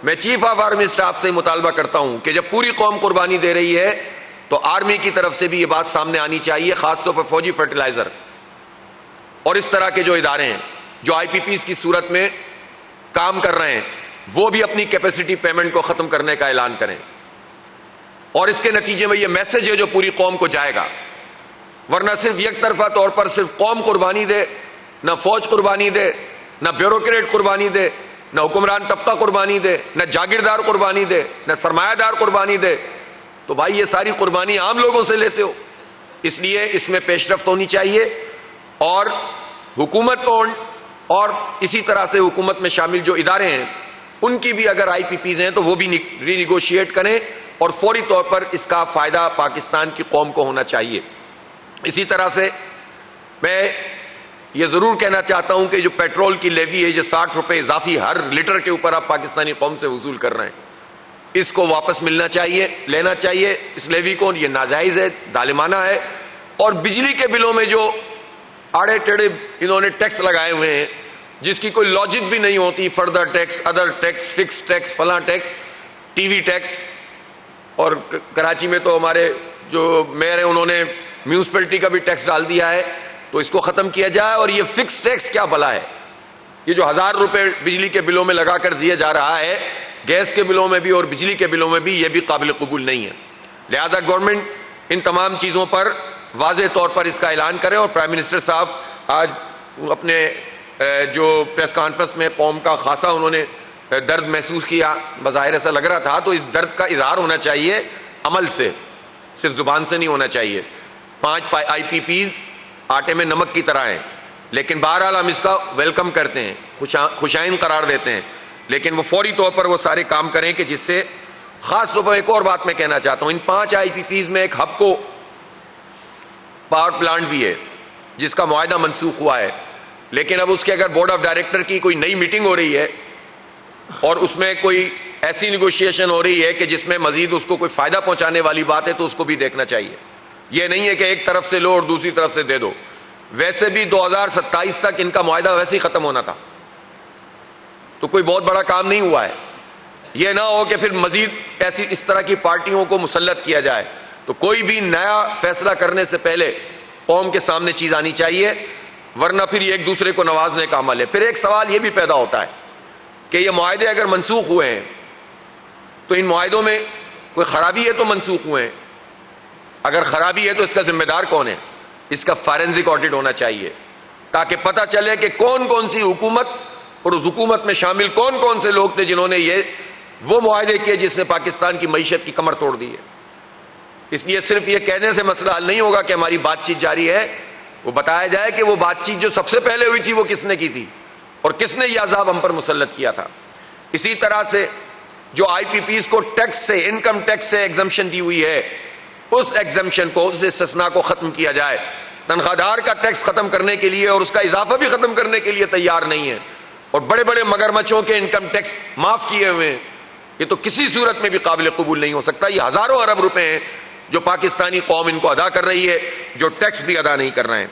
میں chief of army staff سے مطالبہ کرتا ہوں کہ جب پوری قوم قربانی دے رہی ہے تو آرمی کی طرف سے بھی یہ بات سامنے آنی چاہیے، خاص طور پر فوجی فرٹیلائزر اور اس طرح کے جو ادارے ہیں جو آئی پی پیز کی صورت میں کام کر رہے ہیں، وہ بھی اپنی کیپیسٹی پیمنٹ کو ختم کرنے کا اعلان کریں، اور اس کے نتیجے میں یہ میسج ہے جو پوری قوم کو جائے گا۔ ورنہ صرف یک طرفہ طور پر صرف قوم قربانی دے، نہ فوج قربانی دے، نہ بیوروکریٹ قربانی دے، نہ حکمران طبقہ قربانی دے، نہ جاگیردار قربانی دے، نہ سرمایہ دار قربانی دے، تو بھائی یہ ساری قربانی عام لوگوں سے لیتے ہو۔ اس لیے اس میں پیش رفت ہونی چاہیے، اور حکومت اور اسی طرح سے حکومت میں شامل جو ادارے ہیں ان کی بھی اگر آئی پی پیز ہیں تو وہ بھی ری نیگوشیٹ کریں، اور فوری طور پر اس کا فائدہ پاکستان کی قوم کو ہونا چاہیے۔ اسی طرح سے میں یہ ضرور کہنا چاہتا ہوں کہ جو پیٹرول کی لیوی ہے، جو 60 روپے اضافی ہر لیٹر کے اوپر آپ پاکستانی قوم سے وصول کر رہے ہیں، اس کو واپس ملنا چاہیے، لینا چاہیے اس لیوی کو، یہ ناجائز ہے، ظالمانہ ہے۔ اور بجلی کے بلوں میں جو آڑے ٹیڑے انہوں نے ٹیکس لگائے ہوئے ہیں جس کی کوئی لاجک بھی نہیں ہوتی، further tax, other tax, fix tax, فلاں ٹیکس، ٹی وی ٹیکس، اور کراچی میں تو ہمارے جو میئر ہیں انہوں نے میونسپلٹی کا بھی ٹیکس ڈال دیا ہے، تو اس کو ختم کیا جائے۔ اور یہ فکس ٹیکس کیا بلا ہے؟ یہ جو 1000 روپے بجلی کے بلوں میں لگا کر دیا جا رہا ہے، گیس کے بلوں میں بھی اور بجلی کے بلوں میں بھی، یہ بھی قابل قبول نہیں ہے۔ لہذا گورنمنٹ ان تمام چیزوں پر واضح طور پر اس کا اعلان کرے، اور پرائم منسٹر صاحب آج اپنے جو پریس کانفرنس میں قوم کا خاصا انہوں نے درد محسوس کیا، بظاہر ایسا لگ رہا تھا، تو اس درد کا اظہار ہونا چاہیے عمل سے، صرف زبان سے نہیں ہونا چاہیے۔ 5 آئی پی پیز آٹے میں نمک کی طرح ہیں، لیکن بہرحال ہم اس کا ویلکم کرتے ہیں، خوشائند قرار دیتے ہیں، لیکن وہ فوری طور پر وہ سارے کام کریں کہ جس سے، خاص طور پر ایک اور بات میں کہنا چاہتا ہوں، ان 5 آئی پی پیز میں ایک ہب کو پاور پلانٹ بھی ہے جس کا معاہدہ منسوخ ہوا ہے، لیکن اب اس کے اگر بورڈ آف ڈائریکٹر کی کوئی نئی میٹنگ ہو رہی ہے اور اس میں کوئی ایسی نیگوشیشن ہو رہی ہے کہ جس میں مزید اس کو کوئی فائدہ پہنچانے والی بات ہے، تو اس کو بھی دیکھنا چاہیے۔ یہ نہیں ہے کہ ایک طرف سے لو اور دوسری طرف سے دے دو۔ ویسے بھی 2027 تک ان کا معاہدہ ویسے ہی ختم ہونا تھا، تو کوئی بہت بڑا کام نہیں ہوا ہے۔ یہ نہ ہو کہ پھر مزید ایسی اس طرح کی پارٹیوں کو مسلط کیا جائے، تو کوئی بھی نیا فیصلہ کرنے سے پہلے قوم کے سامنے چیز آنی چاہیے، ورنہ پھر یہ ایک دوسرے کو نوازنے کا عمل ہے۔ پھر ایک سوال یہ بھی پیدا ہوتا ہے کہ یہ معاہدے اگر منسوخ ہوئے ہیں تو ان معاہدوں میں کوئی خرابی ہے تو منسوخ ہوئے ہیں، اگر خرابی ہے تو اس کا ذمہ دار کون ہے؟ اس کا فارنزک آڈٹ ہونا چاہیے، تاکہ پتہ چلے کہ کون کون سی حکومت اور اس حکومت میں شامل کون کون سے لوگ تھے جنہوں نے وہ معاہدے کیے جس نے پاکستان کی معیشت کی کمر توڑ دی ہے۔ اس لیے صرف یہ کہنے سے مسئلہ حل نہیں ہوگا کہ ہماری بات چیت جاری ہے، وہ بتایا جائے کہ وہ بات چیت جو سب سے پہلے ہوئی تھی وہ کس نے کی تھی اور کس نے یہ عذاب ہم پر مسلط کیا تھا۔ اسی طرح سے جو آئی پی پیز کو ٹیکس سے، انکم ٹیکس سے ایگزمپشن دی ہوئی ہے، اس ایگزمپشن کو، اس استثناء کو ختم کیا جائے۔ تنخواہ دار کا ٹیکس ختم کرنے کے لیے اور اس کا اضافہ بھی ختم کرنے کے لیے تیار نہیں ہے، اور بڑے بڑے مگرمچھوں کے انکم ٹیکس معاف کیے ہوئے ہیں، یہ تو کسی صورت میں بھی قابل قبول نہیں ہو سکتا۔ یہ ہزاروں ارب روپے ہیں جو پاکستانی قوم ان کو ادا کر رہی ہے، جو ٹیکس بھی ادا نہیں کر رہے ہیں۔